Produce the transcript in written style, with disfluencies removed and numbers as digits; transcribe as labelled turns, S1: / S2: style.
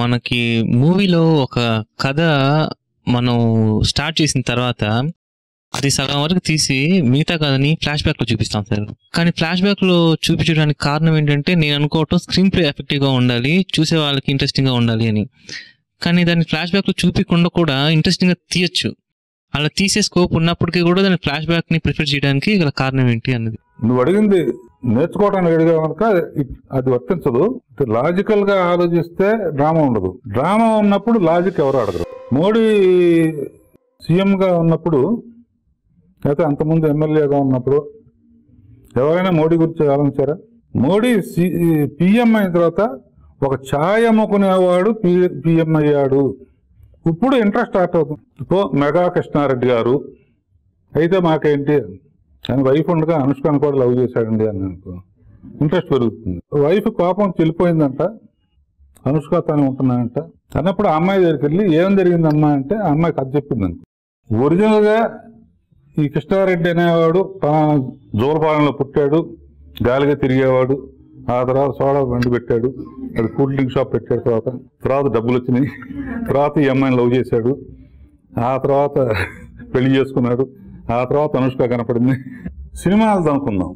S1: మనకి మూవీలో ఒక కథ మనం స్టార్ట్ చేసిన తర్వాత అది సగం వరకు తీసి మిగతా కథని ఫ్లాష్ బ్యాక్ లో చూపిస్తాం సార్. కానీ ఫ్లాష్ బ్యాక్ లో చూపించడానికి కారణం ఏంటంటే నేను అనుకోవటం స్క్రీన్ ప్లే ఎఫెక్టివ్ గా ఉండాలి, చూసే వాళ్ళకి ఇంట్రెస్టింగ్ గా ఉండాలి అని. కానీ దాన్ని ఫ్లాష్ బ్యాక్ లో చూపించకుండా కూడా ఇంట్రెస్టింగ్ గా తీయచ్చు. అలా తీసే స్కోప్ ఉన్నప్పటికీ కూడా దాని ఫ్లాష్ బ్యాక్ ని ప్రిఫర్ చేయడానికి గల కారణం ఏంటి అన్నది.
S2: నువ్వు అడిగింది నేర్చుకోవడానికి అడిగా కనుక అది వర్తించదు. లాజికల్ గా ఆలోచిస్తే డ్రామా ఉండదు. డ్రామా ఉన్నప్పుడు లాజిక్ ఎవరు అడగరు. మోడీ సీఎం గా ఉన్నప్పుడు అయితే అంతకుముందు ఎమ్మెల్యేగా ఉన్నప్పుడు ఎవరైనా మోడీ గురించి ఆలోచించారా? మోడీ పిఎం అయిన తర్వాత ఒక ఛాయ్ అమ్ముకునేవాడు పిఎం అయ్యాడు. ఇప్పుడు ఇంట్రెస్ట్ స్టార్ట్ అవుతుంది. ఇప్పుడు మెగా కృష్ణారెడ్డి గారు అయితే మాకేంటి ఆయన వైఫ్ ఉండగా అనుష్కను కూడా లవ్ చేశాడండి అని అనుకో, ఇంట్రెస్ట్ పెరుగుతుంది. వైఫ్ కోపం చెల్లిపోయిందంట, అనుష్క తను ఉంటున్నాయంట అన్నప్పుడు ఆ అమ్మాయి దగ్గరికి వెళ్ళి ఏం జరిగిందమ్మా అంటే ఆ అమ్మాయి కథ చెప్పింది. ఒరిజినల్ గా ఈ కృష్ణారెడ్డి అనేవాడు జోలపాలెంలో పుట్టాడు, గాలిగా తిరిగేవాడు, ఆ తర్వాత సోడా బండి పెట్టాడు, అది కూల్ డ్రింక్ షాప్ పెట్టాడు, తర్వాత డబ్బులు వచ్చినాయి, తర్వాత ఈ అమ్మాయిని లవ్ చేశాడు, ఆ తర్వాత పెళ్లి చేసుకున్నాడు, ఆ తర్వాత అనుష్క కనపడింది. సినిమాలు అనుకుందాం.